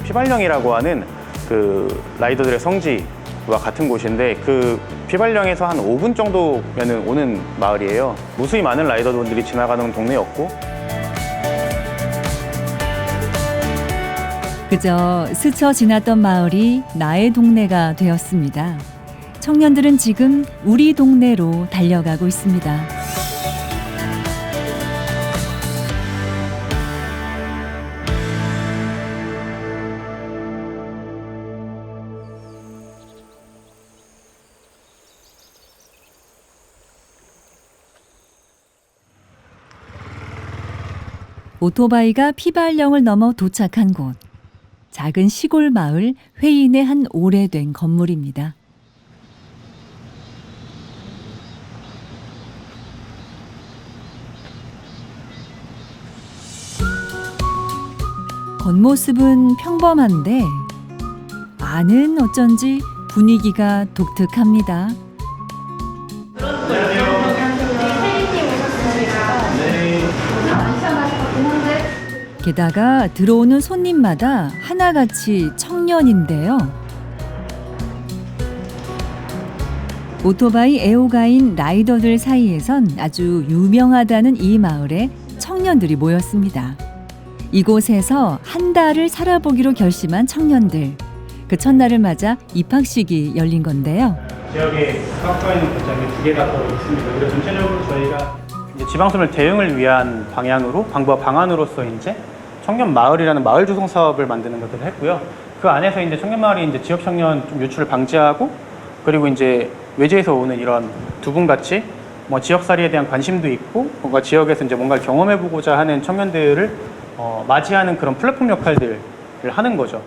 피발령이라고 하는 그 라이더들의 성지와 같은 곳인데, 그 피발령에서 한 5분 정도면은 오는 마을이에요. 무수히 많은 라이더분들이 지나가는 동네였고, 그저 스쳐 지났던 마을이 나의 동네가 되었습니다. 청년들은 지금 우리 동네로 달려가고 있습니다. 오토바이가 피발령을 넘어 도착한 곳. 작은 시골 마을 회인의 한 오래된 건물입니다. 겉모습은 평범한데 안은 어쩐지 분위기가 독특합니다. 게다가 들어오는 손님마다 하나같이 청년인데요. 오토바이 애호가인 라이더들 사이에선 아주 유명하다는 이 마을에 청년들이 모였습니다. 이곳에서 한 달을 살아보기로 결심한 청년들. 그 첫날을 맞아 입학식이 열린 건데요. 지역에 학과에 있는 고장이 2개가 더 있습니다. 그래서 전체적으로 저희가 이제 지방소멸 대응을 위한 방향으로 방안으로서 이제 청년 마을이라는 마을 조성 사업을 만드는 것들을 했고요. 그 안에서 이제 청년 마을이 이제 지역 청년 좀 유출을 방지하고, 그리고 이제 외지에서 오는 이런 두 분 같이 뭐 지역살이에 대한 관심도 있고, 뭔가 지역에서 이제 뭔가를 경험해보고자 하는 청년들을 맞이하는 그런 플랫폼 역할들을 하는 거죠.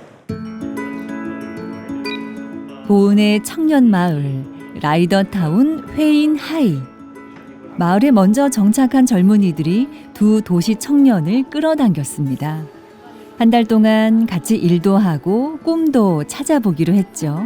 보은의 청년 마을 라이더타운 회인 하이. 마을에 먼저 정착한 젊은이들이 두 도시 청년을 끌어당겼습니다. 한 달 동안 같이 일도 하고 꿈도 찾아보기로 했죠.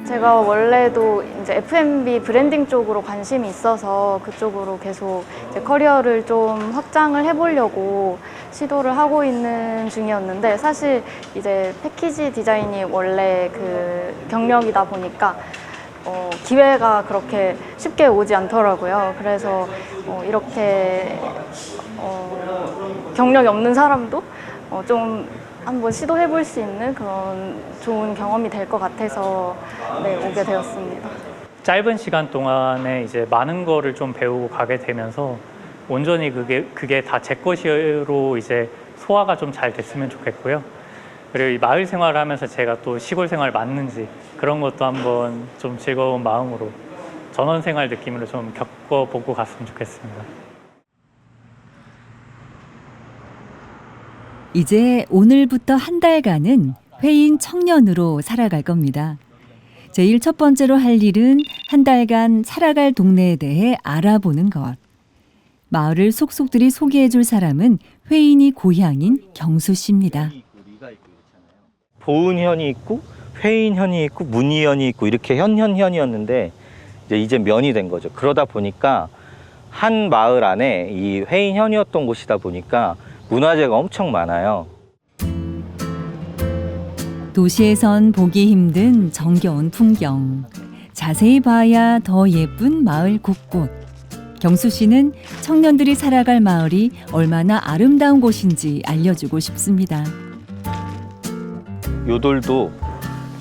제가 원래도 이제 F&B 브랜딩 쪽으로 관심이 있어서 그쪽으로 계속 이제 커리어를 좀 확장을 해보려고 시도를 하고 있는 중이었는데, 사실 이제 패키지 디자인이 원래 그 경력이다 보니까 기회가 그렇게 쉽게 오지 않더라고요. 그래서 이렇게 경력이 없는 사람도 좀 한번 시도해 볼 수 있는 그런 좋은 경험이 될 것 같아서 네, 오게 되었습니다. 짧은 시간 동안에 이제 많은 거를 좀 배우고 가게 되면서 온전히 그게 다 제 것으로 이제 소화가 좀 잘 됐으면 좋겠고요. 그리고 이 마을 생활을 하면서 제가 또 시골 생활 맞는지 그런 것도 한번 좀 즐거운 마음으로 전원 생활 느낌으로 좀 겪어보고 갔으면 좋겠습니다. 이제 오늘부터 한 달간은 회인 청년으로 살아갈 겁니다. 제일 첫 번째로 할 일은 한 달간 살아갈 동네에 대해 알아보는 것. 마을을 속속들이 소개해 줄 사람은 회인이 고향인 경수 씨입니다. 보은현이 있고 회인현이 있고 문희현이 있고 이렇게 현현현이었는데 이제 면이 된 거죠. 그러다 보니까 한 마을 안에 이 회인현이었던 곳이다 보니까 문화재가 엄청 많아요. 도시에선 보기 힘든 정겨운 풍경. 자세히 봐야 더 예쁜 마을 곳곳. 경수 씨는 청년들이 살아갈 마을이 얼마나 아름다운 곳인지 알려주고 싶습니다. 요 돌도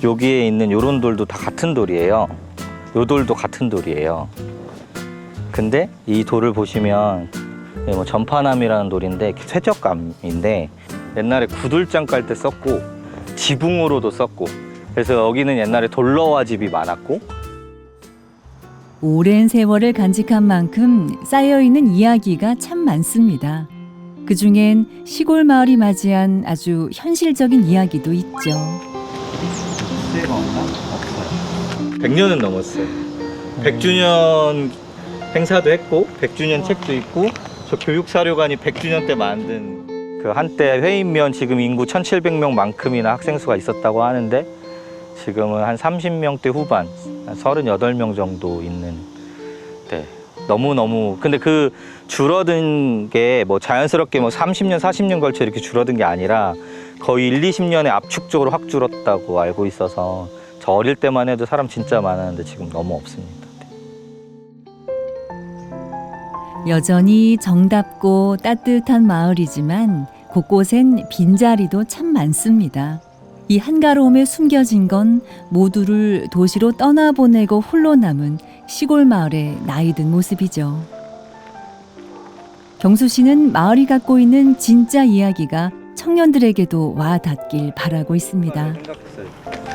여기에 있는 요런 돌도 다 같은 돌이에요. 요 돌도 같은 돌이에요. 근데 이 돌을 보시면 뭐 전파남이라는 돌인데 쇠적감인데 옛날에 구들장 깔 때 썼고 지붕으로도 썼고, 그래서 여기는 옛날에 돌러와 집이 많았고. 오랜 세월을 간직한 만큼 쌓여있는 이야기가 참 많습니다. 그중엔 시골 마을이 맞이한 아주 현실적인 이야기도 있죠. 일지가 없나? 없어요. 100년은 넘었어요. 100주년 행사도 했고 100주년 책도 있고 저 교육사료관이 100주년 때 만든 그 한때 회인면 지금 인구 1,700명만큼이나 학생 수가 있었다고 하는데 지금은 한 30명대 후반, 한 38명 정도 있는. 네. 너무너무 근데 그 줄어든 게 뭐 자연스럽게 뭐 30년, 40년 걸쳐 이렇게 줄어든 게 아니라 거의 1, 20년에 압축적으로 확 줄었다고 알고 있어서 저 어릴 때만 해도 사람 진짜 많았는데 지금 너무 없습니다. 여전히 정답고 따뜻한 마을이지만 곳곳엔 빈자리도 참 많습니다. 이 한가로움에 숨겨진 건 모두를 도시로 떠나보내고 홀로 남은 시골 마을의 나이든 모습이죠. 경수 씨는 마을이 갖고 있는 진짜 이야기가 청년들에게도 와 닿길 바라고 있습니다. 생각했어요.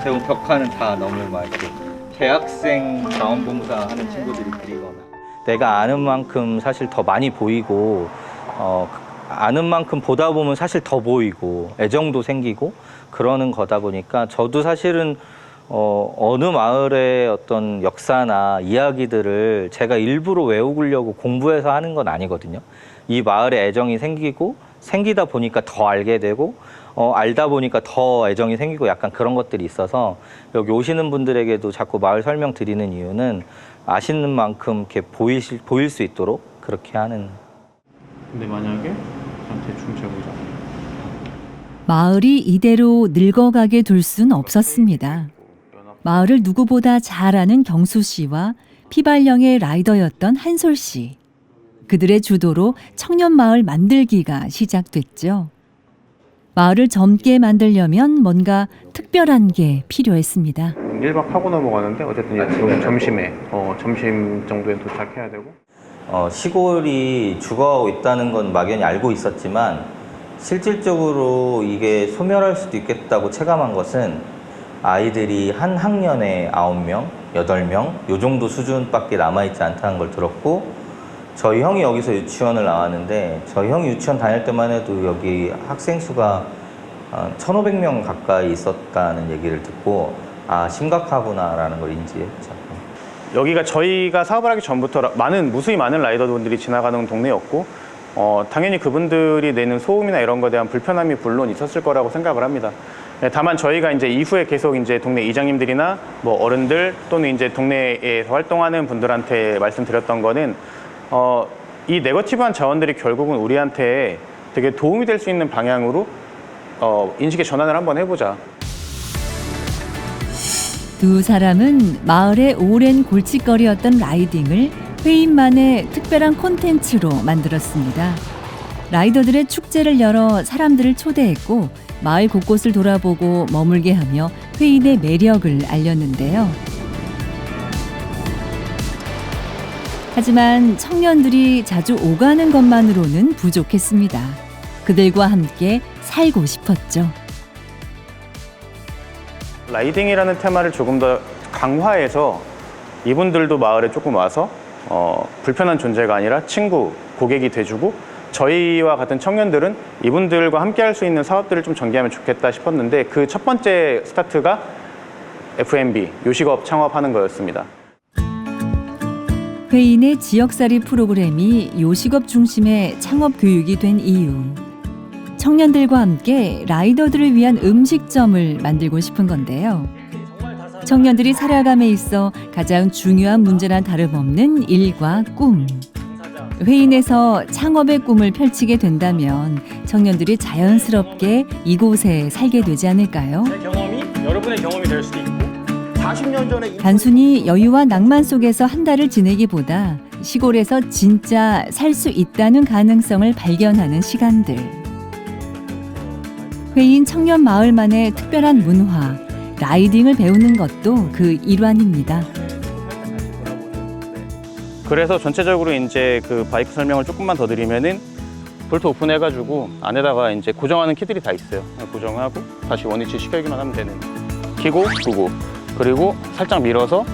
대부분 벽화는 다 너무 막 이렇게 대학생 자원봉사 하는 친구들이 그리거나 내가 아는 만큼 사실 더 많이 보이고 아는 만큼 보다 보면 사실 더 보이고 애정도 생기고 그러는 거다 보니까 저도 사실은 어느 마을의 어떤 역사나 이야기들을 제가 일부러 외우려고 공부해서 하는 건 아니거든요. 이 마을에 애정이 생기고 생기다 보니까 더 알게 되고 알다 보니까 더 애정이 생기고 약간 그런 것들이 있어서 여기 오시는 분들에게도 자꾸 마을 설명 드리는 이유는 아시는 만큼 이렇게 보일 수 있도록 그렇게 하는. 근데 만약에 대충 재보자. 마을이 이대로 늙어가게 둘 순 없었습니다. 마을을 누구보다 잘 아는 경수 씨와 피발령의 라이더였던 한솔 씨. 그들의 주도로 청년 마을 만들기가 시작됐죠. 마을을 젊게 만들려면 뭔가 특별한 게 필요했습니다. 1박 하고 넘어가는데 어쨌든 지금 점심에 점심 정도에 도착해야 되고. 시골이 죽어가고 있다는 건 막연히 알고 있었지만 실질적으로 이게 소멸할 수도 있겠다고 체감한 것은 아이들이 한 학년에 9명, 8명 요 정도 수준밖에 남아있지 않다는 걸 들었고 저희 형이 여기서 유치원을 나왔는데 저희 형이 유치원 다닐 때만 해도 여기 학생 수가 1,500명 가까이 있었다는 얘기를 듣고 아 심각하구나라는 걸 인지했죠. 여기가 저희가 사업을 하기 전부터 무수히 많은 라이더분들이 지나가는 동네였고 당연히 그분들이 내는 소음이나 이런 것에 대한 불편함이 물론 있었을 거라고 생각을 합니다. 다만 저희가 이제 이후에 계속 이제 동네 이장님들이나 뭐 어른들 또는 이제 동네에서 활동하는 분들한테 말씀드렸던 거는 이 네거티브한 자원들이 결국은 우리한테 되게 도움이 될 수 있는 방향으로 인식의 전환을 한번 해보자. 두 사람은 마을의 오랜 골칫거리였던 라이딩을 회인만의 특별한 콘텐츠로 만들었습니다. 라이더들의 축제를 열어 사람들을 초대했고 마을 곳곳을 돌아보고 머물게 하며 회인의 매력을 알렸는데요. 하지만 청년들이 자주 오가는 것만으로는 부족했습니다. 그들과 함께 살고 싶었죠. 라이딩이라는 테마를 조금 더 강화해서 이분들도 마을에 조금 와서 불편한 존재가 아니라 친구, 고객이 돼주고 저희와 같은 청년들은 이분들과 함께 할 수 있는 사업들을 좀 전개하면 좋겠다 싶었는데 그 첫 번째 스타트가 F&B, 요식업 창업하는 거였습니다. 회인의 지역살이 프로그램이 요식업 중심의 창업 교육이 된 이유. 청년들과 함께 라이더들을 위한 음식점을 만들고 싶은 건데요. 청년들이 살아감에 있어 가장 중요한 문제나 다름없는 일과 꿈. 회인에서 창업의 꿈을 펼치게 된다면 청년들이 자연스럽게 이곳에 살게 되지 않을까요? 제 경험이 여러분의 경험이 될 수도 있고 40년 전에 단순히 여유와 낭만 속에서 한 달을 지내기보다 시골에서 진짜 살 수 있다는 가능성을 발견하는 시간들. 회인 청년 마을만의 특별한 문화, 라이딩을 배우는 것도 그 일환입니다. 그래서 전체적으로 이제 그 바이크 설명을 조금만 더 드리면은 볼트 오픈해가지고 안에다가 이제 고정하는 키들이 다 있어요. 고정하고 다시 원위치 시켜기만 하면 되는. 키고 두고 그리고 살짝 밀어서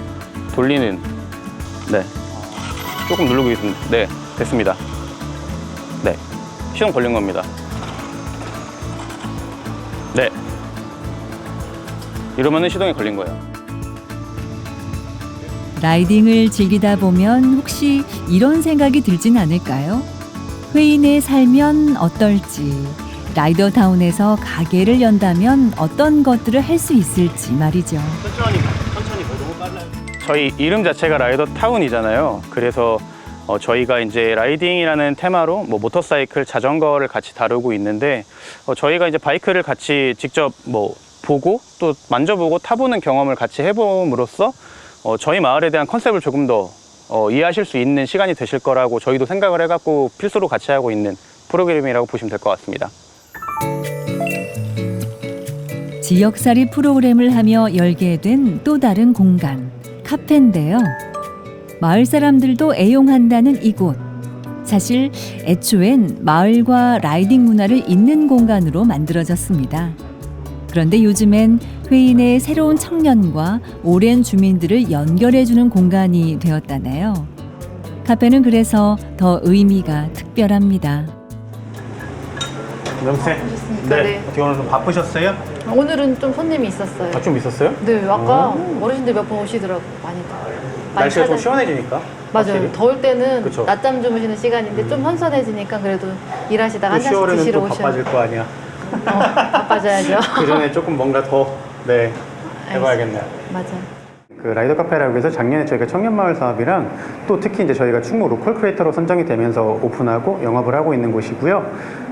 돌리는. 네. 조금 누르고 있습니다. 네, 됐습니다. 네, 시동 걸린 겁니다. 네. 이러면은 시동이 걸린 거예요. 라이딩을 즐기다 보면 혹시 이런 생각이 들진 않을까요? 회인에 살면 어떨지, 라이더타운에서 가게를 연다면 어떤 것들을 할 수 있을지 말이죠. 천천히 너무 빨라요. 저희 이름 자체가 라이더타운이잖아요. 그래서 저희가 이제 라이딩이라는 테마로 뭐 모터사이클, 자전거를 같이 다루고 있는데 저희가 이제 바이크를 같이 직접 뭐 보고 또 만져보고 타보는 경험을 같이 해봄으로써 저희 마을에 대한 컨셉을 조금 더 이해하실 수 있는 시간이 되실 거라고 저희도 생각을 해갖고 필수로 같이 하고 있는 프로그램이라고 보시면 될 것 같습니다. 지역살이 프로그램을 하며 열게 된 또 다른 공간, 카페인데요. 마을 사람들도 애용한다는 이곳. 사실 애초엔 마을과 라이딩 문화를 잇는 공간으로 만들어졌습니다. 그런데 요즘엔 회인의 새로운 청년과 오랜 주민들을 연결해주는 공간이 되었다네요. 카페는 그래서 더 의미가 특별합니다. 명세. 네. 어떻게 오늘 좀 바쁘셨어요? 오늘은 좀 손님이 있었어요. 좀 있었어요? 네, 아까 어르신들 몇 분 오시더라고. 많이 날씨가 좀 찾아- 시원해지니까. 맞아요. 확실히. 더울 때는 그쵸. 낮잠 주무시는 시간인데 좀 선선해지니까 그래도 일하시다가 한 잔씩 10월에는 드시러 또 오셔야 바빠질 거 아니야. 바빠져야죠. 그 전에 조금 뭔가 더 해봐야겠네요. 맞아요. 그 라이더 카페라고 해서 작년에 저희가 청년마을 사업이랑 또 특히 이제 저희가 충무 로컬 크리에이터로 선정이 되면서 오픈하고 영업을 하고 있는 곳이고요.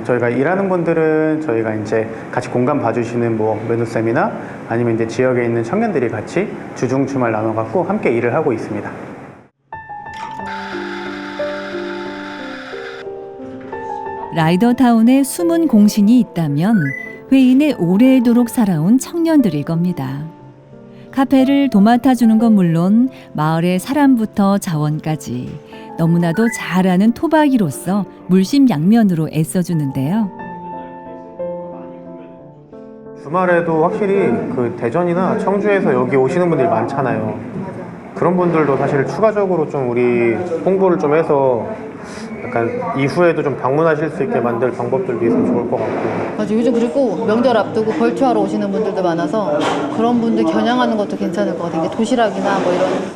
저희가 일하는 분들은 저희가 이제 같이 공간 봐주시는 뭐 메뉴쌤이나 아니면 이제 지역에 있는 청년들이 같이 주중 주말 나눠갖고 함께 일을 하고 있습니다. 라이더타운에 숨은 공신이 있다면 회인에 오래도록 살아온 청년들일 겁니다. 카페를 도맡아주는 건 물론 마을의 사람부터 자원까지 너무나도 잘 아는 토박이로서 물심양면으로 애써주는데요. 주말에도 확실히 그 대전이나 청주에서 여기 오시는 분들이 많잖아요. 그런 분들도 사실 추가적으로 좀 우리 홍보를 좀 해서 약간 이후에도 좀 방문하실 수 있게 만들 방법들도 있으면 좋을 것 같고. 맞아. 요즘 그리고 명절 앞두고 벌초하러 오시는 분들도 많아서 그런 분들 겨냥하는 것도 괜찮을 것 같아요. 이게 도시락이나 뭐 이런.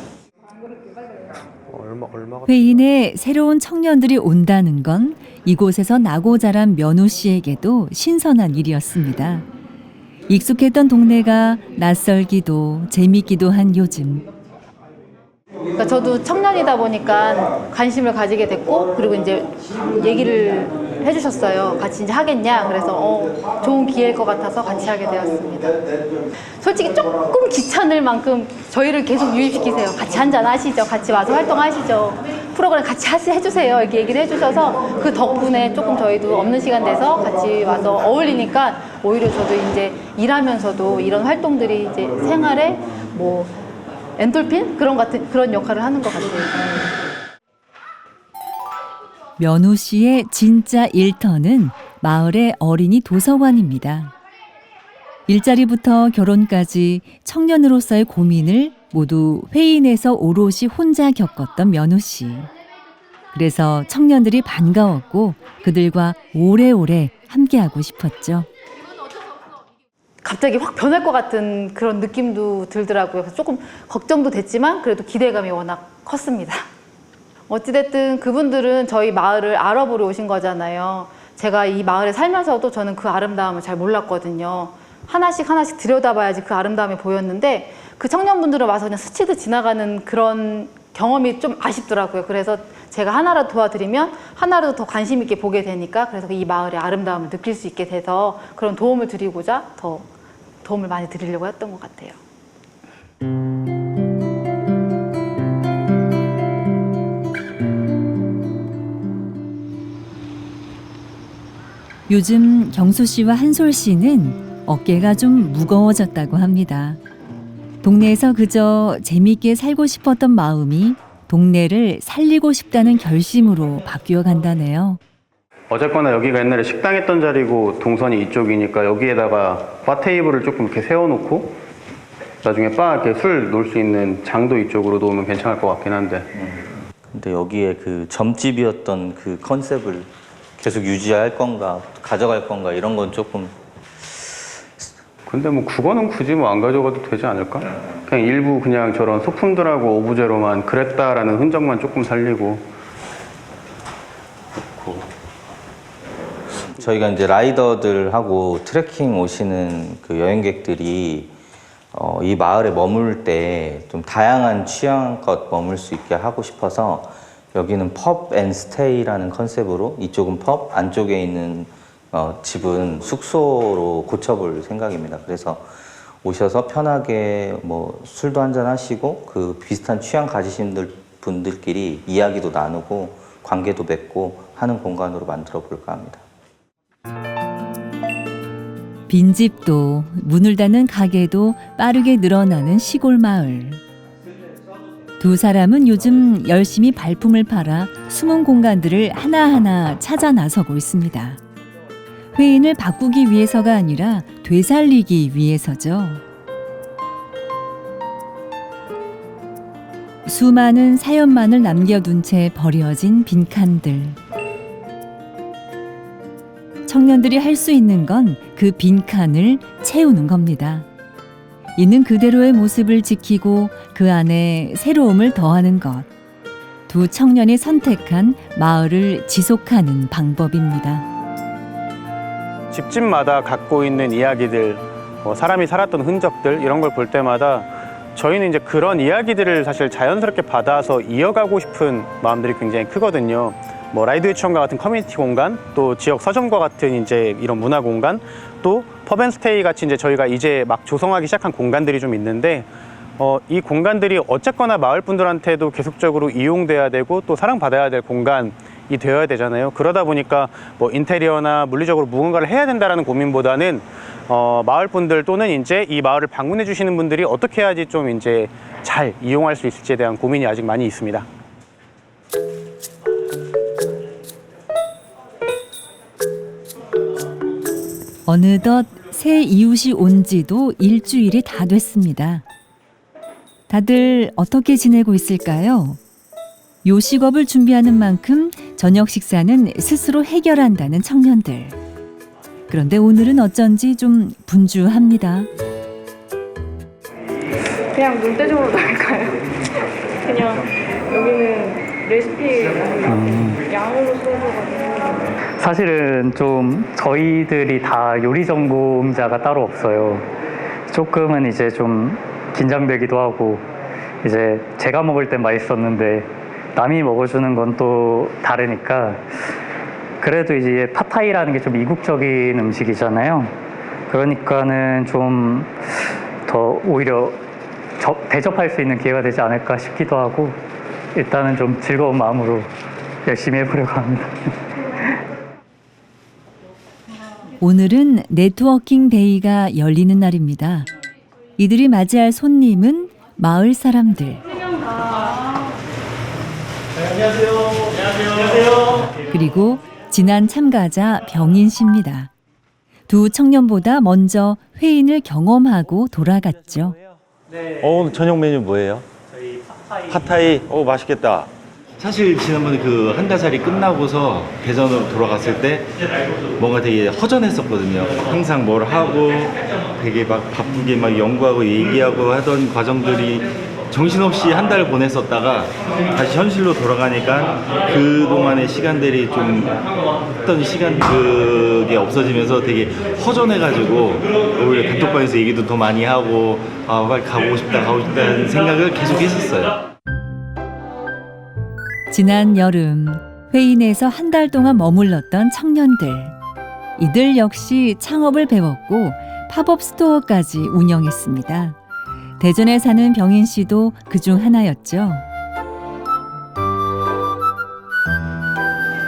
얼마가 회인에 새로운 청년들이 온다는 건 이곳에서 나고 자란 면우 씨에게도 신선한 일이었습니다. 익숙했던 동네가 낯설기도 재밌기도 한 요즘. 그러니까 저도 청년이다 보니까 관심을 가지게 됐고, 그리고 이제 얘기를 해주셨어요. 같이 이제 하겠냐. 그래서 좋은 기회일 것 같아서 같이 하게 되었습니다. 솔직히 조금 귀찮을 만큼 저희를 계속 유입시키세요. 같이 한잔 하시죠. 같이 와서 활동하시죠. 프로그램 같이 해주세요. 이렇게 얘기를 해주셔서 그 덕분에 조금 저희도 없는 시간 내서 같이 와서 어울리니까 오히려 저도 이제 일하면서도 이런 활동들이 이제 생활에 뭐 엔돌핀? 그런 역할을 하는 것 같아요. 면우 씨의 진짜 일터는 마을의 어린이 도서관입니다. 일자리부터 결혼까지 청년으로서의 고민을 모두 회인에서 오롯이 혼자 겪었던 면우 씨. 그래서 청년들이 반가웠고 그들과 오래오래 함께하고 싶었죠. 갑자기 확 변할 것 같은 그런 느낌도 들더라고요. 그래서 조금 걱정도 됐지만 그래도 기대감이 워낙 컸습니다. 어찌됐든 그분들은 저희 마을을 알아보러 오신 거잖아요. 제가 이 마을에 살면서도 저는 그 아름다움을 잘 몰랐거든요. 하나씩 들여다봐야지 그 아름다움이 보였는데 그 청년분들은 와서 그냥 스치듯 지나가는 그런 경험이 좀 아쉽더라고요. 그래서 제가 하나라도 도와드리면 하나라도 더 관심 있게 보게 되니까 그래서 이 마을의 아름다움을 느낄 수 있게 돼서 그런 도움을 드리고자 더 도움을 많이 드리려고 했던 것 같아요. 요즘 경수 씨와 한솔 씨는 어깨가 좀 무거워졌다고 합니다. 동네에서 그저 재밌게 살고 싶었던 마음이 동네를 살리고 싶다는 결심으로 바뀌어 간다네요. 어쨌거나 여기가 옛날에 식당했던 자리고 동선이 이쪽이니까 여기에다가 바 테이블을 조금 이렇게 세워놓고 나중에 바 이렇게 술 놓을 수 있는 장도 이쪽으로 놓으면 괜찮을 것 같긴 한데. 근데 여기에 그 점집이었던 그 컨셉을 계속 유지할 건가 가져갈 건가 이런 건 조금 근데 뭐 그거는 굳이 뭐 안 가져가도 되지 않을까? 그냥 일부 그냥 저런 소품들하고 오브제로만 그랬다라는 흔적만 조금 살리고. 저희가 이제 라이더들하고 트레킹 오시는 그 여행객들이 이 마을에 머물 때 좀 다양한 취향껏 머물 수 있게 하고 싶어서 여기는 펍 앤 스테이라는 컨셉으로 이쪽은 펍, 안쪽에 있는 집은 숙소로 고쳐볼 생각입니다. 그래서 오셔서 편하게 뭐 술도 한잔 하시고 그 비슷한 취향 가지신 분들끼리 이야기도 나누고 관계도 맺고 하는 공간으로 만들어 볼까 합니다. 빈집도 문을 닫는 가게도 빠르게 늘어나는 시골 마을. 두 사람은 요즘 열심히 발품을 팔아 숨은 공간들을 하나하나 찾아 나서고 있습니다. 회인을 바꾸기 위해서가 아니라 되살리기 위해서죠. 수많은 사연만을 남겨둔 채 버려진 빈칸들. 청년들이 할 수 있는 건 그 빈칸을 채우는 겁니다. 있는 그대로의 모습을 지키고 그 안에 새로움을 더하는 것. 두 청년이 선택한 마을을 지속하는 방법입니다. 집집마다 갖고 있는 이야기들, 사람이 살았던 흔적들 이런 걸 볼 때마다 저희는 이제 그런 이야기들을 사실 자연스럽게 받아서 이어가고 싶은 마음들이 굉장히 크거든요. 뭐 라이드 유치원과 같은 커뮤니티 공간, 또 지역 서점과 같은 이제 이런 문화 공간, 또 펍앤스테이 같이 이제 저희가 이제 막 조성하기 시작한 공간들이 좀 있는데 이 공간들이 어쨌거나 마을 분들한테도 계속적으로 이용돼야 되고 또 사랑받아야 될 공간이 되어야 되잖아요. 그러다 보니까 뭐 인테리어나 물리적으로 무언가를 해야 된다라는 고민보다는 마을 분들 또는 이제 이 마을을 방문해 주시는 분들이 어떻게 해야지 좀 이제 잘 이용할 수 있을지에 대한 고민이 아직 많이 있습니다. 어느덧 새 이웃이 온 지도 일주일이 다 됐습니다. 다들 어떻게 지내고 있을까요? 요식업을 준비하는 만큼 저녁 식사는 스스로 해결한다는 청년들. 그런데 오늘은 어쩐지 좀 분주합니다. 그냥 눈대중으로 나갈까요? 그냥 여기는 레시피 양으로 써줘가지고. 사실은 좀 저희들이 다 요리 전공자가 따로 없어요. 조금은 이제 좀 긴장되기도 하고, 이제 제가 먹을 땐 맛있었는데 남이 먹어주는 건 또 다르니까. 그래도 이제 팟타이라는 게 좀 이국적인 음식이잖아요. 그러니까는 좀 더 오히려 대접할 수 있는 기회가 되지 않을까 싶기도 하고, 일단은 좀 즐거운 마음으로 열심히 해보려고 합니다. 오늘은 네트워킹 데이가 열리는 날입니다. 이들이 맞이할 손님은 마을 사람들. 그리고 지난 참가자 병인 씨입니다. 두 청년보다 먼저 회인을 경험하고 돌아갔죠. 오늘 저녁 메뉴 뭐예요? 저희 팟타이. 오, 맛있겠다. 사실 지난번에 그 한 달 살이 끝나고서 대전으로 돌아갔을 때 뭔가 되게 허전했었거든요. 항상 뭘 하고 되게 막 바쁘게 막 연구하고 얘기하고 하던 과정들이 정신없이 한 달을 보냈었다가 다시 현실로 돌아가니까 그동안의 시간들이 좀 했던 시간 그게 없어지면서 되게 허전해가지고 오히려 단톡방에서 얘기도 더 많이 하고 아 빨리 가고 싶다는 생각을 계속 했었어요. 지난 여름 회인에서 한 달 동안 머물렀던 청년들. 이들 역시 창업을 배웠고 팝업 스토어까지 운영했습니다. 대전에 사는 병인 씨도 그중 하나였죠.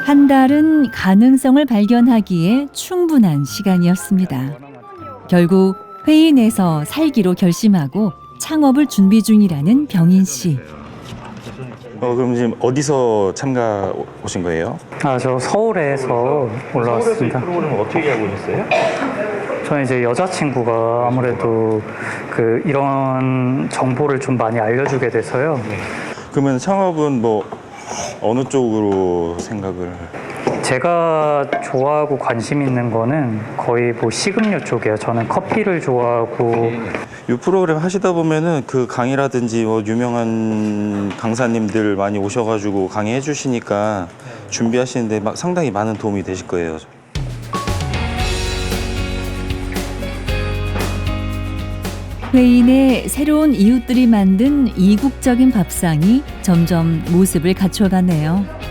한 달은 가능성을 발견하기에 충분한 시간이었습니다. 결국 회인에서 살기로 결심하고 창업을 준비 중이라는 병인 씨. 그럼 지금 어디서 참가 오신 거예요? 저 서울에서 올라왔습니다. 프로그램을 어떻게 하고 오셨어요? 저는 이제 여자친구가 아무래도 이런 정보를 좀 많이 알려주게 돼서요. 그러면 창업은 뭐 어느 쪽으로 생각을? 제가 좋아하고 관심 있는 거는 거의 뭐 식음료 쪽이에요. 저는 커피를 좋아하고 이 프로그램 하시다 보면은 그 강의라든지 뭐 유명한 강사님들 많이 오셔가지고 강의해 주시니까 준비하시는데 상당히 많은 도움이 되실 거예요. 회인의 새로운 이웃들이 만든 이국적인 밥상이 점점 모습을 갖춰가네요.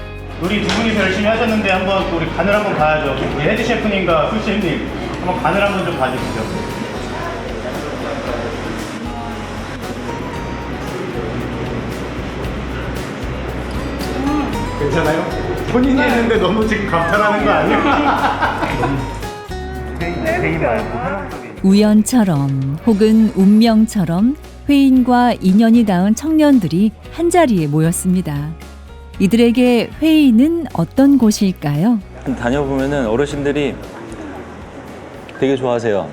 우리 두 분이서 열심히 하셨는데 한번 또 우리 간을 한번 봐야죠. 우리 헤드 셰프님과 풀셰프님 한번 간을 한번 좀 봐주시죠. 괜찮아요? 본인이 했는데 너무 지금 감탄하는 거 아니야? 우연처럼 혹은 운명처럼 회인과 인연이 닿은 청년들이 한자리에 모였습니다. 이들에게 회인은 어떤 곳일까요? 다녀보면은 어르신들이 되게 좋아하세요.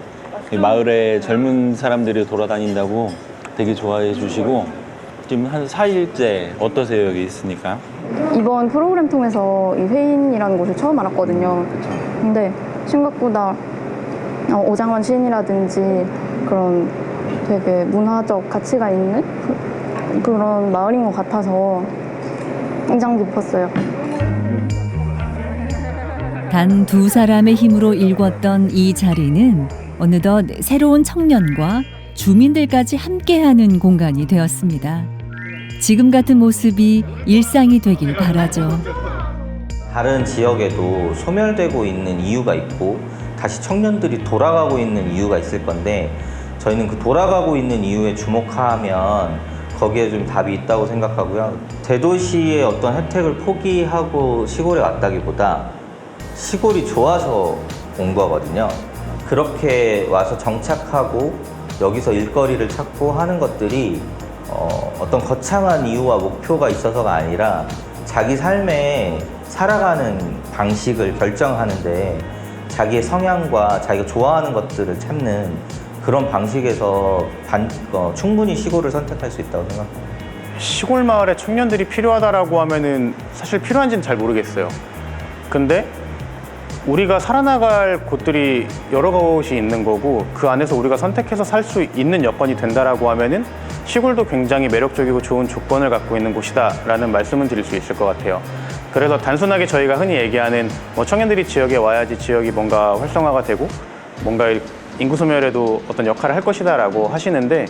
이 마을에 젊은 사람들이 돌아다닌다고 되게 좋아해 주시고 지금 한 4일째 어떠세요? 여기 있으니까? 이번 프로그램 통해서 이 회인이라는 곳을 처음 알았거든요. 근데 생각보다 오장원 시인이라든지 그런 되게 문화적 가치가 있는 그런 마을인 것 같아서 인상 깊었어요. 단 두 사람의 힘으로 일궜던 이 자리는 어느덧 새로운 청년과 주민들까지 함께하는 공간이 되었습니다. 지금 같은 모습이 일상이 되길 바라죠. 다른 지역에도 소멸되고 있는 이유가 있고 다시 청년들이 돌아가고 있는 이유가 있을 건데 저희는 그 돌아가고 있는 이유에 주목하면 거기에 좀 답이 있다고 생각하고요. 대도시의 어떤 혜택을 포기하고 시골에 왔다기보다 시골이 좋아서 온 거거든요. 그렇게 와서 정착하고 여기서 일거리를 찾고 하는 것들이 어떤 거창한 이유와 목표가 있어서가 아니라 자기 삶에 살아가는 방식을 결정하는데 자기의 성향과 자기가 좋아하는 것들을 찾는 그런 방식에서 충분히 시골을 선택할 수 있다고 생각합니다. 시골 마을에 청년들이 필요하다라고 하면은 사실 필요한지는 잘 모르겠어요. 근데 우리가 살아나갈 곳들이 여러 곳이 있는 거고 그 안에서 우리가 선택해서 살 수 있는 여건이 된다라고 하면은 시골도 굉장히 매력적이고 좋은 조건을 갖고 있는 곳이다라는 말씀은 드릴 수 있을 것 같아요. 그래서 단순하게 저희가 흔히 얘기하는 청년들이 지역에 와야지 지역이 뭔가 활성화가 되고 뭔가 인구 소멸에도 어떤 역할을 할 것이다라고 하시는데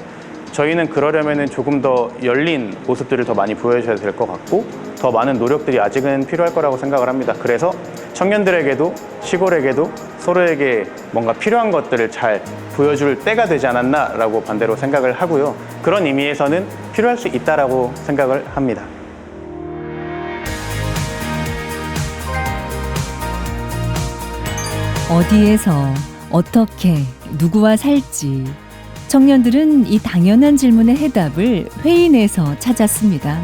저희는 그러려면은 조금 더 열린 모습들을 더 많이 보여줘야 될 것 같고 더 많은 노력들이 아직은 필요할 거라고 생각을 합니다. 그래서 청년들에게도 시골에게도 서로에게 뭔가 필요한 것들을 잘 보여줄 때가 되지 않았나라고 반대로 생각을 하고요. 그런 의미에서는 필요할 수 있다라고 생각을 합니다. 어디에서 어떻게 누구와 살지 청년들은 이 당연한 질문의 해답을 회인에서 찾았습니다.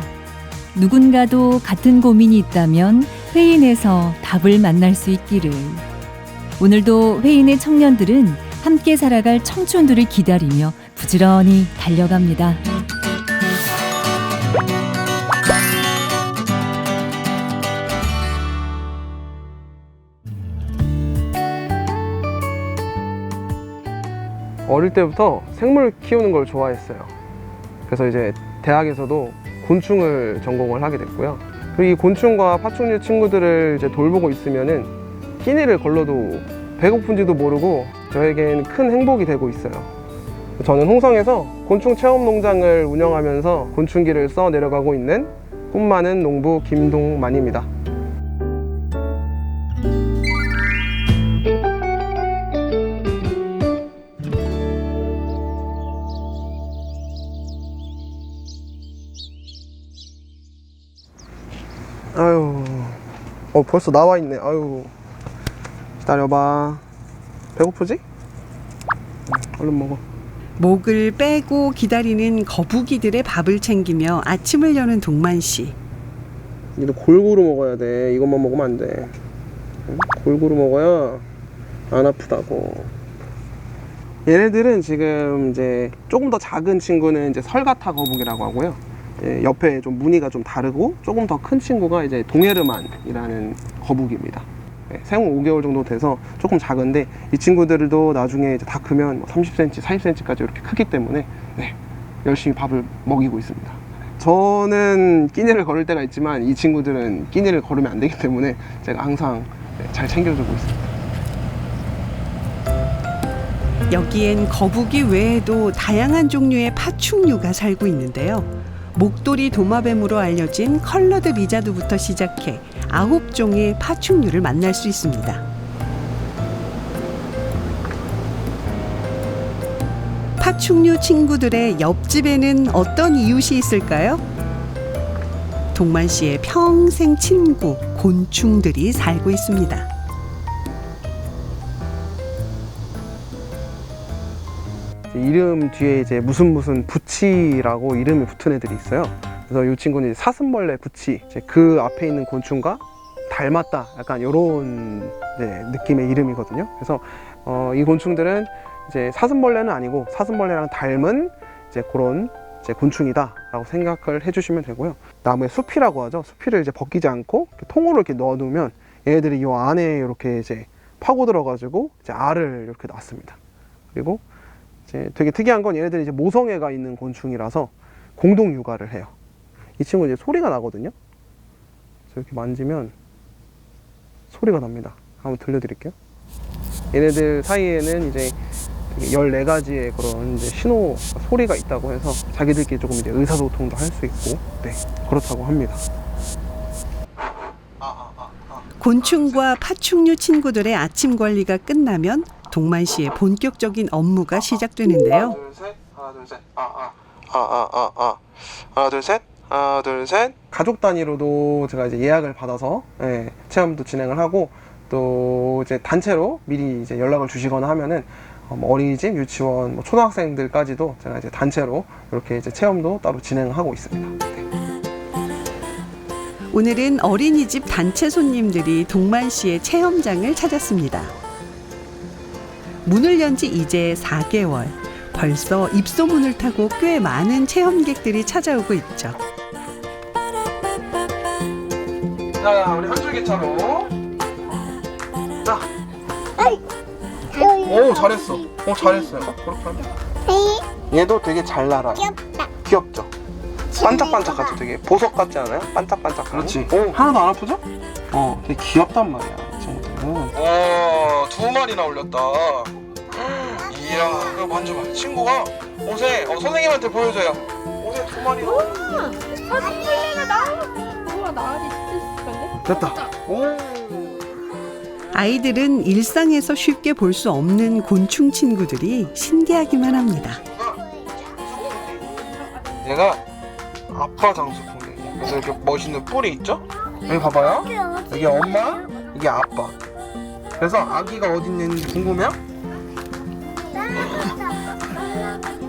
누군가도 같은 고민이 있다면 회인에서 답을 만날 수 있기를. 오늘도 회인의 청년들은 함께 살아갈 청춘들을 기다리며 부지런히 달려갑니다. 어릴 때부터 생물 키우는 걸 좋아했어요. 그래서 이제 대학에서도 곤충을 전공을 하게 됐고요. 그리고 이 곤충과 파충류 친구들을 이제 돌보고 있으면은 끼니를 걸러도 배고픈지도 모르고 저에겐 큰 행복이 되고 있어요. 저는 홍성에서 곤충 체험 농장을 운영하면서 곤충기를 써 내려가고 있는 꿈 많은 농부 김동만입니다. 아유, 벌써 나와 있네. 아유, 기다려봐. 배고프지? 얼른 먹어. 목을 빼고 기다리는 거북이들의 밥을 챙기며 아침을 여는 동만 씨. 이거 골고루 먹어야 돼. 이것만 먹으면 안 돼. 골고루 먹어야 안 아프다고. 얘네들은 지금 이제 조금 더 작은 친구는 이제 설가타 거북이라고 하고요. 옆에 좀 무늬가 좀 다르고 조금 더 큰 친구가 이제 동에르만이라는 거북이입니다. 생후 5개월 정도 돼서 조금 작은데 이 친구들도 나중에 이제 다 크면 뭐 30cm, 40cm까지 이렇게 크기 때문에 열심히 밥을 먹이고 있습니다. 저는 끼니를 걸을 때가 있지만 이 친구들은 끼니를 걸으면 안 되기 때문에 제가 항상 잘 챙겨주고 있습니다. 여기엔 거북이 외에도 다양한 종류의 파충류가 살고 있는데요. 목도리 도마뱀으로 알려진 컬러드 미자두부터 시작해 9종의 파충류를 만날 수 있습니다. 파충류 친구들의 옆집에는 어떤 이웃이 있을까요? 동만 씨의 평생 친구 곤충들이 살고 있습니다. 이름 뒤에 이제 무슨 부치라고 이름이 붙은 애들이 있어요. 그래서 이 친구는 이제 사슴벌레 부치, 이제 그 앞에 있는 곤충과 닮았다, 약간 이런 느낌의 이름이거든요. 그래서 이 곤충들은 이제 사슴벌레는 아니고 사슴벌레랑 닮은 이제 그런 이제 곤충이다라고 생각을 해주시면 되고요. 나무의 숲이라고 하죠. 숲이를 이제 벗기지 않고 이렇게 통으로 이렇게 넣어두면 얘네들이 이 안에 이렇게 이제 파고 들어가지고 이제 알을 이렇게 낳습니다. 그리고 이제 되게 특이한 건 얘네들이 이제 모성애가 있는 곤충이라서 공동 육아를 해요. 이 친구 이제 소리가 나거든요. 그래서 이렇게 만지면 소리가 납니다. 한번 들려드릴게요. 얘네들 사이에는 이제 14가지의 그런 이제 신호 소리가 있다고 해서 자기들끼리 조금 이제 의사소통도 할 수 있고, 그렇다고 합니다. 곤충과 파충류 친구들의 아침 관리가 끝나면 동만 씨의 본격적인 업무가 시작되는데요. 하나 둘 셋, 하나 둘 셋. 가족 단위로도 제가 이제 예약을 받아서 체험도 진행을 하고, 또 이제 단체로 미리 이제 연락을 주시거나 하면은 어린이집, 유치원, 초등학생들까지도 제가 이제 단체로 이렇게 이제 체험도 따로 진행하고 있습니다. 오늘은 어린이집 단체 손님들이 동만 씨의 체험장을 찾았습니다. 문을 연 지 이제 4개월. 벌써 입소문을 타고 꽤 많은 체험객들이 찾아오고 있죠. 자, 우리 한 줄기차로. 자. 오, 잘했어. 잘했어요. 그렇게 하면. 얘도 되게 잘 날아요. 귀엽죠? 반짝반짝하죠? 되게 보석 같지 않아요? 반짝반짝. 그렇지. 오, 하나도 안 아프죠? 되게 귀엽단 말이야, 이 친구들은. 2마리나 올렸다. 이야, 이거 만져봐. 친구가 옷에, 선생님한테 보여줘요. 옷에 2마리나. 됐다. 오. 아이들은 일상에서 쉽게 볼 수 없는 곤충 친구들이 신기하기만 합니다. 얘가 아빠 장수풍뎅이야. 그래서 이렇게 멋있는 뿔이 있죠? 여기 봐봐요. 여기 엄마, 이게 아빠. 그래서 아기가 어디 있는지 궁금해요?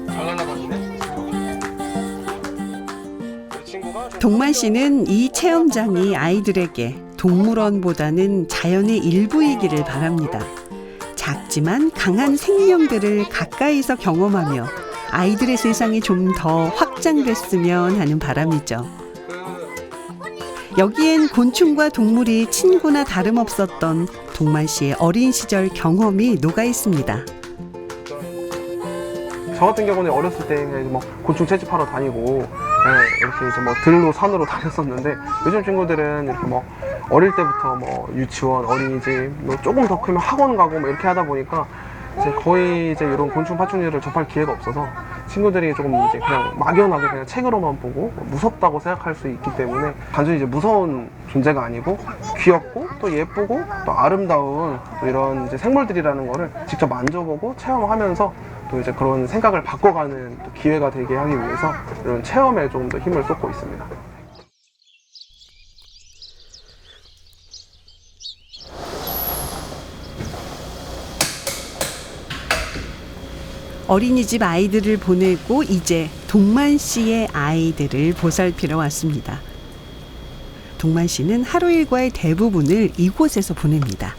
잘 날아다니네. 동만 씨는 이 체험장이 아이들에게 동물원보다는 자연의 일부이기를 바랍니다. 작지만 강한 생명들을 가까이서 경험하며 아이들의 세상이 좀 더 확장됐으면 하는 바람이죠. 여기엔 곤충과 동물이 친구나 다름없었던 동만 씨의 어린 시절 경험이 녹아 있습니다. 저 같은 경우는 어렸을 때 그냥 곤충 채집하러 다니고 이렇게 이제 들로 산으로 다녔었는데, 요즘 친구들은 이렇게 어릴 때부터 유치원, 어린이집, 조금 더 크면 학원 가고 이렇게 하다 보니까 이제 거의 이제 이런 곤충 파충류를 접할 기회가 없어서 친구들이 조금 이제 그냥 막연하게 그냥 책으로만 보고 무섭다고 생각할 수 있기 때문에, 단순히 이제 무서운 존재가 아니고 귀엽고 또 예쁘고 또 아름다운 또 이런 이제 생물들이라는 거를 직접 만져보고 체험하면서 또 이제 그런 생각을 바꿔가는 또 기회가 되게 하기 위해서 이런 체험에 조금 더 힘을 쏟고 있습니다. 어린이집 아이들을 보내고 이제 동만 씨의 아이들을 보살피러 왔습니다. 동만 씨는 하루 일과의 대부분을 이곳에서 보냅니다.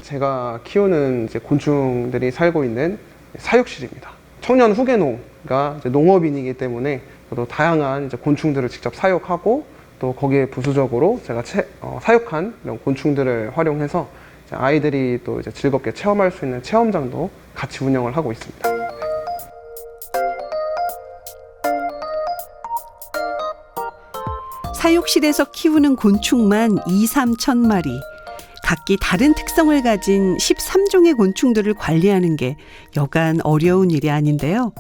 제가 키우는 이제 곤충들이 살고 있는 사육실입니다. 청년 후계농가 이제 농업인이기 때문에 저도 다양한 이제 곤충들을 직접 사육하고 또 거기에 부수적으로 제가 사육한 이런 곤충들을 활용해서 이제 아이들이 또 이제 즐겁게 체험할 수 있는 체험장도 같이 운영을 하고 있습니다. 사육실에서 키우는 곤충만 2~3천 마리. 각기 다른 특성을 가진 13종의 곤충들을 관리하는 게 여간 어려운 일이 아닌데요.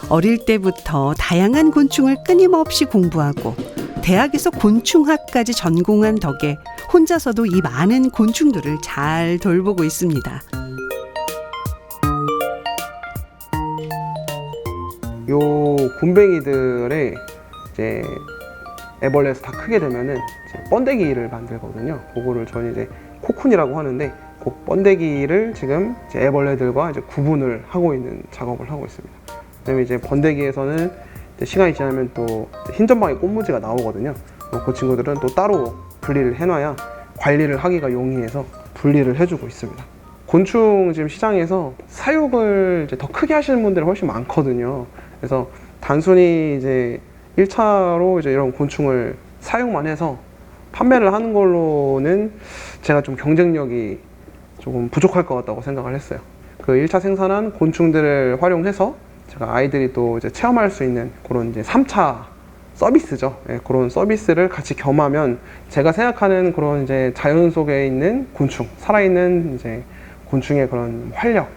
어릴 때부터 다양한 곤충을 끊임없이 공부하고 대학에서 곤충학까지 전공한 덕에 혼자서도 이 많은 곤충들을 잘 돌보고 있습니다. 요 곰뱅이들의 이제 애벌레에서 다 크게 되면은 이제 번데기를 만들거든요. 그거를 저는 이제 코쿤이라고 하는데 그 번데기를 지금 이제 애벌레들과 이제 구분을 하고 있는 작업을 하고 있습니다. 그다음에 이제 번데기에서는 이제 시간이 지나면 또 흰점방에 꽃무지가 나오거든요. 그 친구들은 또 따로 분리를 해놔야 관리를 하기가 용이해서 분리를 해주고 있습니다. 곤충 지금 시장에서 사육을 이제 더 크게 하시는 분들이 훨씬 많거든요. 그래서 단순히 이제 1차로 이제 이런 곤충을 사육만 해서 판매를 하는 걸로는 제가 좀 경쟁력이 조금 부족할 것 같다고 생각을 했어요. 그 1차 생산한 곤충들을 활용해서 제가 아이들이 또 이제 체험할 수 있는 그런 이제 3차 서비스죠. 예, 그런 서비스를 같이 겸하면 제가 생각하는 그런 이제 자연 속에 있는 곤충, 살아있는 이제 곤충의 그런 활력,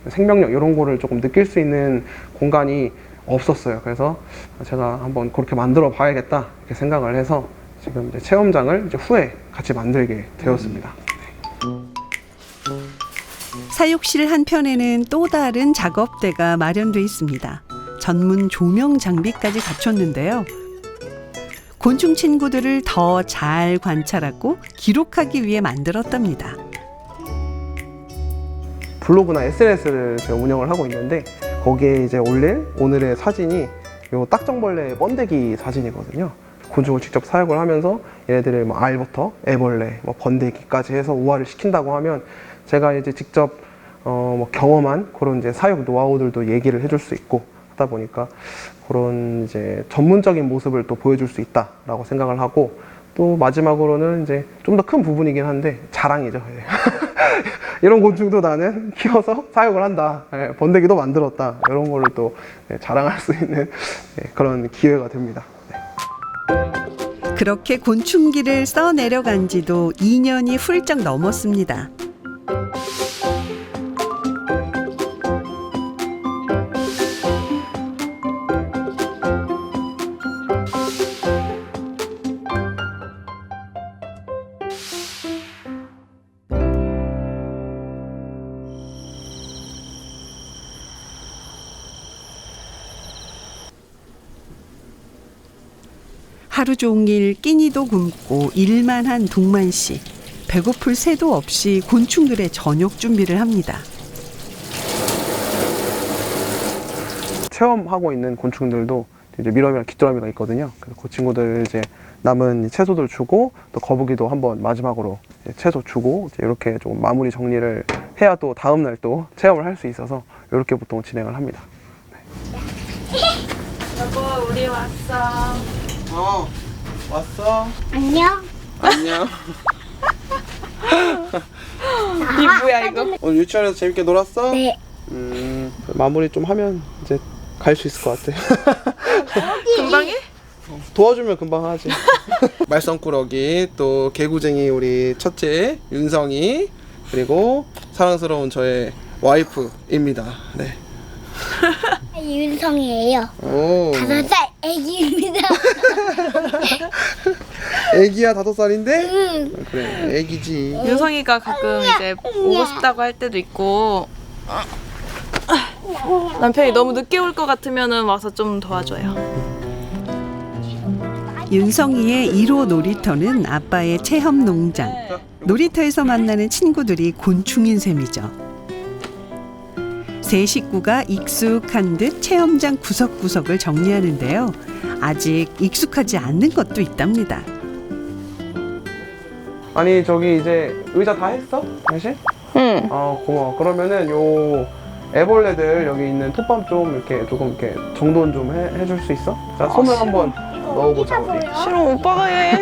생명력 이런 거를 조금 느낄 수 있는 공간이 없었어요. 그래서 제가 한번 그렇게 만들어 봐야겠다 이렇게 생각을 해서 지금 이제 체험장을 이제 후에 같이 만들게 되었습니다. 사육실 한편에는 또 다른 작업대가 마련돼 있습니다. 전문 조명 장비까지 갖췄는데요. 곤충 친구들을 더 잘 관찰하고 기록하기 위해 만들었답니다. 블로그나 SNS를 제가 운영을 하고 있는데 거기에 이제 올릴 오늘의 사진이 요 딱정벌레 번데기 사진이거든요. 곤충을 직접 사육을 하면서 얘네들의 뭐 알부터 애벌레, 뭐 번데기까지 해서 우화를 시킨다고 하면 제가 이제 직접 뭐 경험한 그런 이제 사육 노하우들도 얘기를 해줄 수 있고 하다 보니까 그런 이제 전문적인 모습을 또 보여줄 수 있다라고 생각을 하고 또 마지막으로는 이제 좀 더 큰 부분이긴 한데 자랑이죠. 이런 곤충도 나는 키워서 사육을 한다. 번데기도 만들었다. 이런 거를 또 자랑할 수 있는 그런 기회가 됩니다. 그렇게 곤충기를 써내려간 지도 2년이 훌쩍 넘었습니다. 하루 종일 끼니도 굶고 일만 한 동만 씨. 배고플 새도 없이 곤충들의 저녁 준비를 합니다. 체험하고 있는 곤충들도 이제 미러미랑 귀뚜라미가 있거든요. 그래서 그 친구들 이제 남은 채소들 주고 또 거북이도 한번 마지막으로 채소 주고 이제 이렇게 좀 마무리 정리를 해야 또 다음 날 또 체험을 할 수 있어서 이렇게 보통 진행을 합니다. 여보, 우리 왔어. 왔어? 안녕. 안녕. 이 뭐야 이거? 오늘 유치원에서 재밌게 놀았어? 네. 마무리 좀 하면 이제 갈 수 있을 것 같아. 금방 해? 도와주면 금방 하지. 말썽꾸러기, 또 개구쟁이 우리 첫째 윤성이, 그리고 사랑스러운 저의 와이프입니다. 네. 윤성이에요. 오. 5살 애기입니다. 애기야 5살인데? 응. 그래 애기지. 윤성이가 가끔 이제 오고 싶다고 할 때도 있고 남편이 너무 늦게 올 것 같으면은 와서 좀 도와줘요. 윤성이의 1호 놀이터는 아빠의 체험 농장. 놀이터에서 만나는 친구들이 곤충인 셈이죠. 세 식구가 익숙한 듯 체험장 구석구석을 정리하는데요. 아직 익숙하지 않는 것도 있답니다. 아니 저기 이제 의자 다 했어? 당신? 응. 고마워. 그러면은 요 애벌레들 여기 있는 톱밥 좀 이렇게 조금 이렇게 정돈 좀 해줄 수 있어? 자 손을 한번 넣어보자 우리. 싫어, 오빠가 해.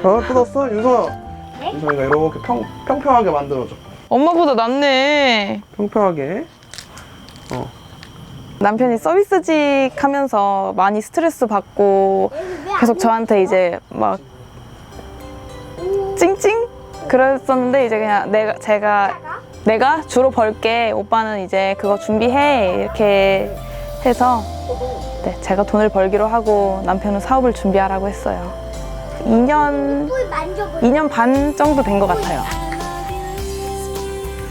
뜯었어? 윤성이가 이렇게 평평하게 만들어줘. 엄마보다 낫네. 평평하게. 남편이 서비스직 하면서 많이 스트레스 받고 계속 저한테 이제 막 찡찡? 그랬었는데 이제 그냥 내가 주로 벌게, 오빠는 이제 그거 준비해, 이렇게 해서 네, 제가 돈을 벌기로 하고 남편은 사업을 준비하라고 했어요. 2년 반 정도 된 것 같아요.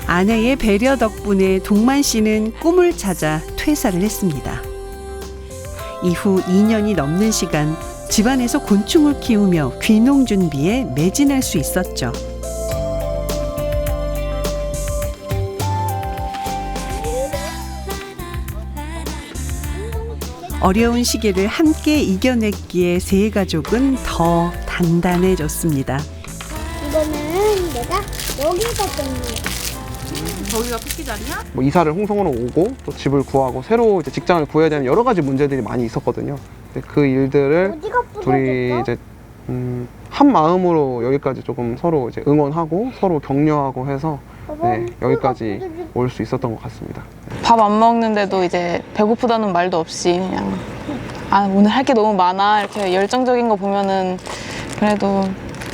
아내의 배려 덕분에 동만 씨는 꿈을 찾아 퇴사를 했습니다. 이후 2년이 넘는 시간 집안에서 곤충을 키우며 귀농 준비에 매진할 수 있었죠. 어려운 시기를 함께 이겨냈기에 세 가족은 더 단단해졌습니다. 이거는 내가 여기가 때문에. 저기가 피키 자리야? 뭐 이사를 홍성으로 오고 또 집을 구하고 새로 이제 직장을 구해야 되는 여러 가지 문제들이 많이 있었거든요. 근데 그 일들을 둘이 이제 한 마음으로 여기까지 조금 서로 이제 응원하고 서로 격려하고 해서 네, 여기까지 올 수 있었던 것 같습니다. 밥 안 먹는데도 이제 배고프다는 말도 없이 그냥 오늘 할 게 너무 많아, 이렇게 열정적인 거 보면은 그래도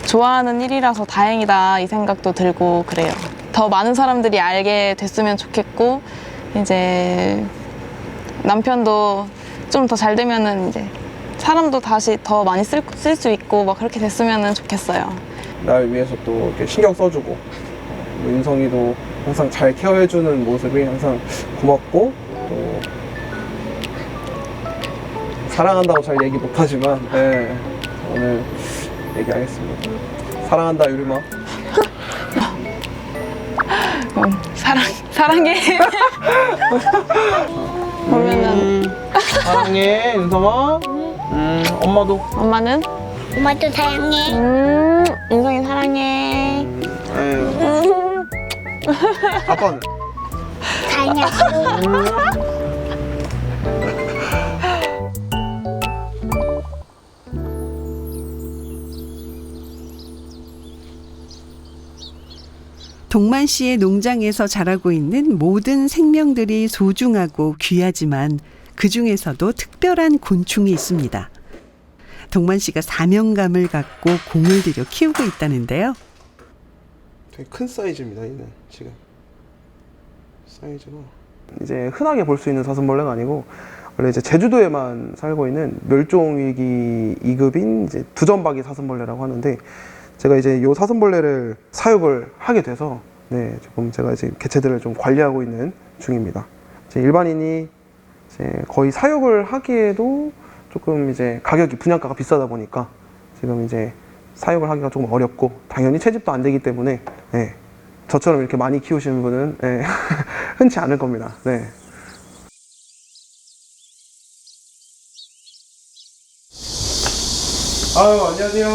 좋아하는 일이라서 다행이다, 이 생각도 들고 그래요. 더 많은 사람들이 알게 됐으면 좋겠고, 이제 남편도 좀 더 잘 되면은 이제 사람도 다시 더 많이 쓸 수 있고 막 그렇게 됐으면 좋겠어요. 날 위해서 또 이렇게 신경 써주고 윤성이도 항상 잘 케어해주는 모습이 항상 고맙고, 또 사랑한다고 잘 얘기 못하지만 네, 오늘 얘기하겠습니다. 사랑한다 유림아. 사랑해. 보면은 사랑해 윤성아. 엄마도. 엄마는? 엄마도 사랑해. 윤성이 사랑해. 아빠는? 사랑해. 동만 씨의 농장에서 자라고 있는 모든 생명들이 소중하고 귀하지만 그 중에서도 특별한 곤충이 있습니다. 동만 씨가 사명감을 갖고 공을 들여 키우고 있다는데요. 되게 큰 사이즈입니다. 얘는 지금 사이즈가 이제 흔하게 볼 수 있는 사슴벌레가 아니고 원래 이제 제주도에만 살고 있는 멸종위기 2급인 이제 두점박이 사슴벌레라고 하는데, 제가 이제 이 사슴벌레를 사육을 하게 돼서 네, 조금 제가 이제 개체들을 좀 관리하고 있는 중입니다. 이제 일반인이 이제 거의 사육을 하기에도 조금 이제 가격이 분양가가 비싸다 보니까 지금 이제 사육을 하기가 조금 어렵고, 당연히 채집도 안 되기 때문에 네, 저처럼 이렇게 많이 키우시는 분은 네, 흔치 않을 겁니다. 네. 아유, 안녕하세요.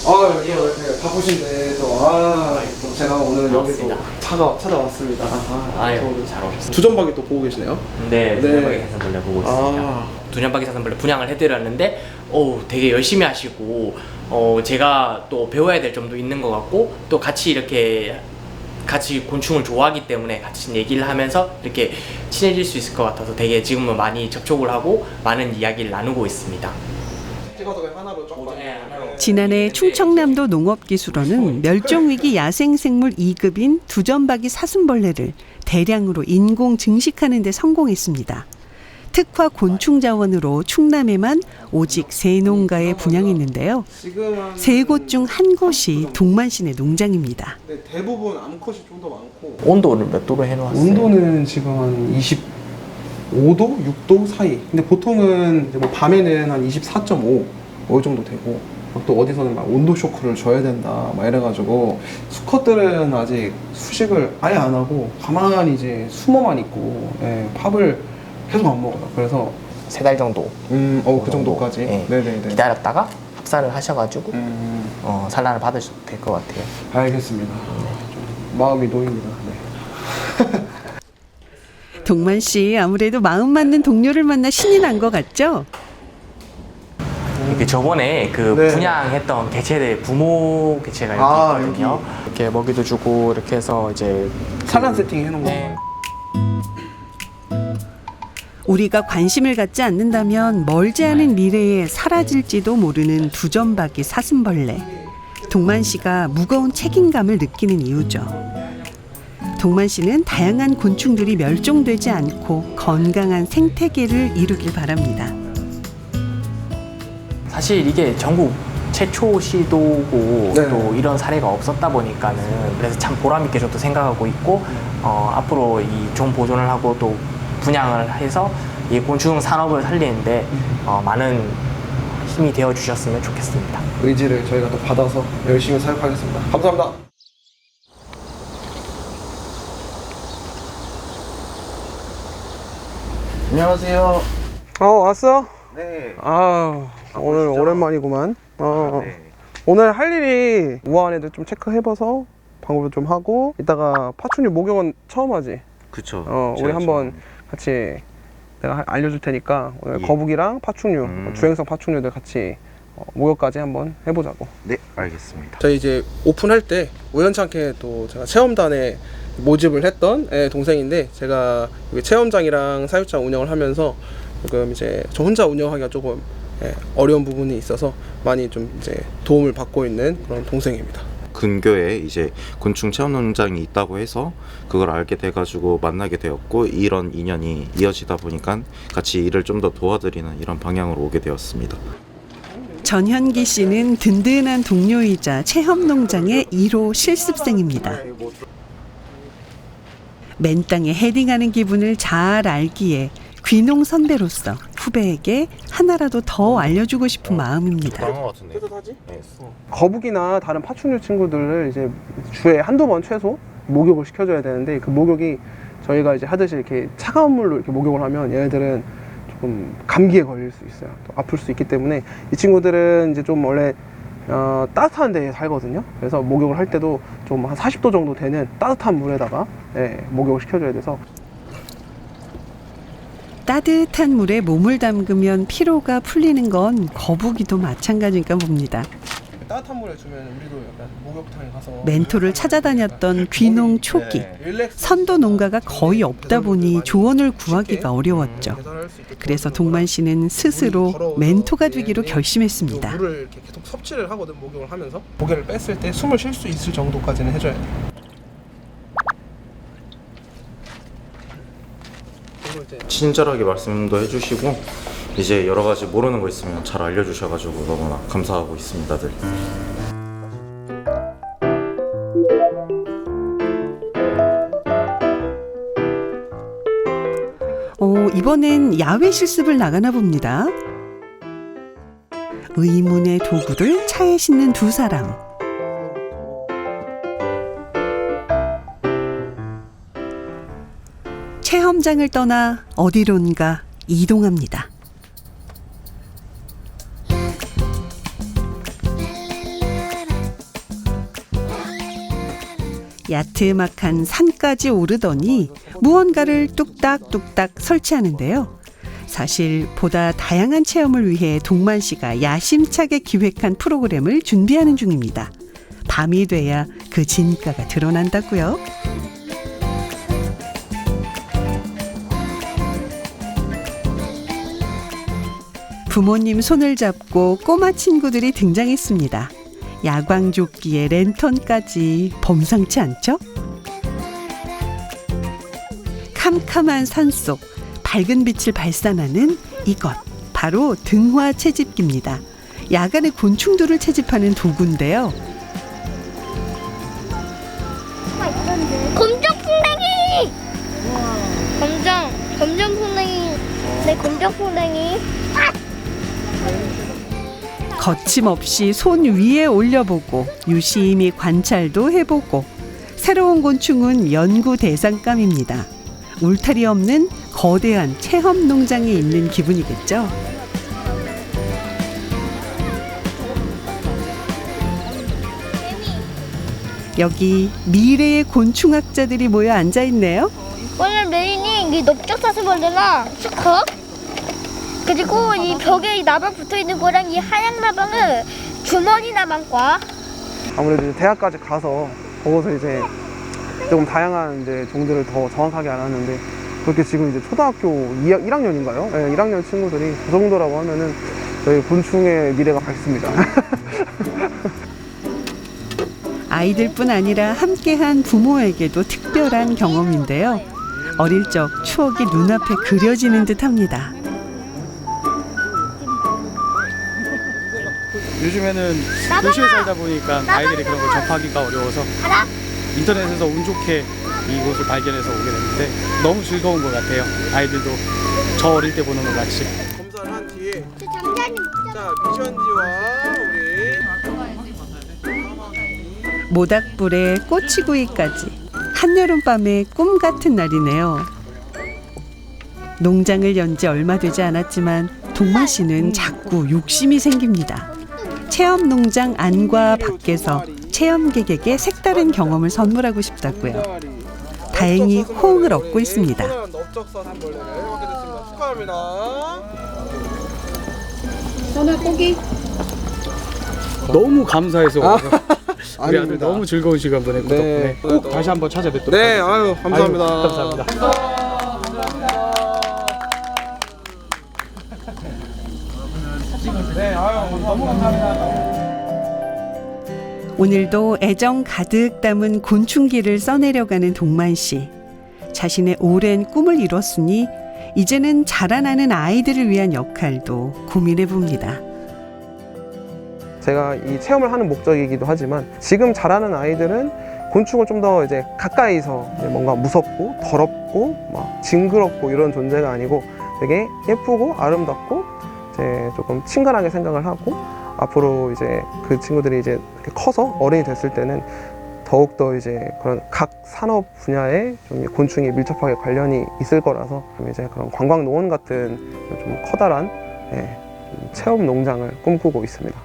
네, 바쁘신데 또 제가 오늘 여기 또 찾아왔습니다. 잘 오셨습니다. 두점박이 또 보고 계시네요. 네, 두점박이 사슴벌레 보고 있습니다. 두점박이 사슴벌레 분양을 해드렸는데 되게 열심히 하시고 제가 또 배워야 될 점도 있는 것 같고, 또 같이 곤충을 좋아하기 때문에 같이 얘기를 하면서 이렇게 친해질 수 있을 것 같아서 되게 지금은 많이 접촉을 하고 많은 이야기를 나누고 있습니다. 지난해 충청남도 농업기술원은 멸종위기 야생생물 2급인 두점박이 사슴벌레를 대량으로 인공 증식하는 데 성공했습니다. 특화 곤충 자원으로 충남에만 오직 3농가에 분양했는데요. 3곳 중 한 곳이 동만시내 농장입니다. 네, 대부분 암컷이 좀 더 많고. 온도를 몇 도로 해놓았어요? 온도는 지금 한 25도, 6도 사이. 근데 보통은 이제 뭐 밤에는 한 24.5 이 정도 되고, 또 어디서는 막 온도 쇼크를 줘야 된다 막 이래가지고 수컷들은 아직 수식을 아예 안 하고 가만히 이제 숨어만 있고 밥을 계속 안 먹어요. 그래서 3달 정도. 그 정도까지. 네. 네네네. 기다렸다가 합사를 하셔가지고 산란을 받으셔도 될 것 같아요. 알겠습니다. 좀 마음이 놓입니다. 네. 동만 씨 아무래도 마음 맞는 동료를 만나 신이 난 것 같죠? 그 저번에 그 네. 분양했던 개체들 부모 개체가 이렇게 아, 있거든요. 이렇게 먹이도 주고 이렇게 해서 이제 산란 세팅 해놓은 거. 네. 우리가 관심을 갖지 않는다면 멀지 않은 미래에 사라질지도 모르는 두점박이 사슴벌레. 동만 씨가 무거운 책임감을 느끼는 이유죠. 동만 씨는 다양한 곤충들이 멸종되지 않고 건강한 생태계를 이루길 바랍니다. 사실 이게 전국 최초 시도고 네. 또 이런 사례가 없었다 보니까는 그래서 참 보람 있게 저도 생각하고 있고 앞으로 이 종 보존을 하고 또 분양을 해서 이 곤충 산업을 살리는데 많은 힘이 되어 주셨으면 좋겠습니다. 의지를 저희가 또 받아서 열심히 사육하겠습니다. 감사합니다. 안녕하세요. 왔어? 네. 오늘 오랜만이구만. 네. 오늘 할 일이 우아한 애들 좀 체크해봐서 방법을 좀 하고 이따가 파충류 목욕은 처음 하지? 그쵸. 우리 제가 한번 같이 내가 알려줄 테니까 오늘 예. 거북이랑 파충류, 주행성 파충류들 같이 목욕까지 한번 해보자고. 네, 알겠습니다. 저희 이제 오픈할 때 우연찮게 또 제가 체험단에 모집을 했던 동생인데 제가 여기 체험장이랑 사육장 운영을 하면서 지금 이제 저 혼자 운영하기가 조금 어려운 부분이 있어서 많이 좀 이제 도움을 받고 있는 그런 동생입니다. 근교에 이제 곤충 체험 농장이 있다고 해서 그걸 알게 돼가지고 만나게 되었고 이런 인연이 이어지다 보니까 같이 일을 좀 더 도와드리는 이런 방향으로 오게 되었습니다. 전현기 씨는 든든한 동료이자 체험농장의 1호 실습생입니다. 맨 땅에 헤딩하는 기분을 잘 알기에 귀농 선배로서 후배에게 하나라도 더 알려주고 싶은 마음입니다. 거북이나 다른 파충류 친구들을 이제 주에 한두 번 최소 목욕을 시켜줘야 되는데 그 목욕이 저희가 이제 하듯이 이렇게 차가운 물로 이렇게 목욕을 하면 얘네들은 조금 감기에 걸릴 수 있어요. 또 아플 수 있기 때문에 이 친구들은 이제 좀 원래 따뜻한 데에 살거든요. 그래서 목욕을 할 때도 좀 한 40도 정도 되는 따뜻한 물에다가 목욕을 시켜줘야 돼서 따뜻한 물에 몸을 담그면 피로가 풀리는 건 거북이도 마찬가지인가 봅니다. 따뜻한 물에 주면 우리도 약간 목욕탕에 가서 멘토를 찾아다녔던 귀농 초기 선도 농가가 거의 없다 보니 조언을 구하기가 어려웠죠. 그래서 동만 씨는 스스로 멘토가 되기로 결심했습니다. 물을 이렇게 계속 섭취를 하거든. 목욕을 하면서 고개를 뺐을 때 숨을 쉴 수 있을 정도까지는 해줘야 돼. 친절하게 말씀도 해주시고 이제 여러 가지 모르는 거 있으면 잘 알려주셔가지고 너무나 감사하고 있습니다, 늘. 이번엔 야외 실습을 나가나 봅니다. 의문의 도구를 차에 싣는 두 사람. 체험장을 떠나 어디론가 이동합니다. 야트막한 산까지 오르더니 무언가를 뚝딱뚝딱 설치하는데요. 사실 보다 다양한 체험을 위해 동만 씨가 야심차게 기획한 프로그램을 준비하는 중입니다. 밤이 돼야 그 진가가 드러난다고요. 부모님 손을 잡고 꼬마 친구들이 등장했습니다. 야광조끼에 랜턴까지 범상치 않죠? 캄캄한 산속 밝은 빛을 발산하는 이것 바로 등화 채집기입니다. 야간에 곤충들을 채집하는 도구인데요. 검정풍뎅이! 검정풍뎅이. 내 검정풍뎅이. 거침없이 손 위에 올려보고 유심히 관찰도 해보고 새로운 곤충은 연구 대상감입니다. 울타리 없는 거대한 체험 농장에 있는 기분이겠죠. 여기 미래의 곤충학자들이 모여 앉아 있네요. 오늘 메인이 이 넓적 사슴벌레랑 수컷 그리고 이 벽에 이 나방 붙어 있는 거랑 이 하얀 나방은 주머니 나방과. 아무래도 이제 대학까지 가서 거기서 이제 조금 다양한 이제 종들을 더 정확하게 알았는데 그렇게 지금 이제 초등학교 1학년인가요? 네, 1학년 친구들이 그 정도라고 하면은 저희 곤충의 미래가 밝습니다. 아이들뿐 아니라 함께한 부모에게도 특별한 경험인데요. 어릴 적 추억이 눈앞에 그려지는 듯합니다. 요즘에는 도시에 살다 보니까 아이들이 그런 걸 접하기가 어려워서 인터넷에서 운 좋게 이곳을 발견해서 오게 됐는데 너무 즐거운 것 같아요. 아이들도 저 어릴 때 보는 것 같이. 검사를 한 뒤에 자 비전지와 우리 모닥불에 꼬치구이까지 한여름밤의 꿈 같은 날이네요. 농장을 연 지 얼마 되지 않았지만 동만 씨는 자꾸 욕심이 생깁니다. 체험 농장 안과 밖에서 체험객에게 색다른 경험을 선물하고 싶다고요. 다행히 호응을 얻고 있습니다. 저는 고기. 너무 감사해서 우리 아들 아닙니다. 너무 즐거운 시간 보냈고 네. 덕분에 꼭 다시 한번 찾아뵙도록 네, 하겠습니다. 아유 감사합니다. 아유, 감사합니다. 네, 아유 너무 감사합니다. 오늘도 애정 가득 담은 곤충기를 써내려가는 동만 씨. 자신의 오랜 꿈을 이뤘으니 이제는 자라나는 아이들을 위한 역할도 고민해 봅니다. 제가 이 체험을 하는 목적이기도 하지만 지금 자라는 아이들은 곤충을 좀 더 이제 가까이서 이제 뭔가 무섭고 더럽고 막 징그럽고 이런 존재가 아니고 되게 예쁘고 아름답고 이제 조금 친근하게 생각을 하고 앞으로 이제 그 친구들이 이제 이렇게 커서 어른이 됐을 때는 더욱더 이제 그런 각 산업 분야에 좀 곤충이 밀접하게 관련이 있을 거라서 좀 이제 그런 관광 농원 같은 좀 커다란 좀 체험 농장을 꿈꾸고 있습니다.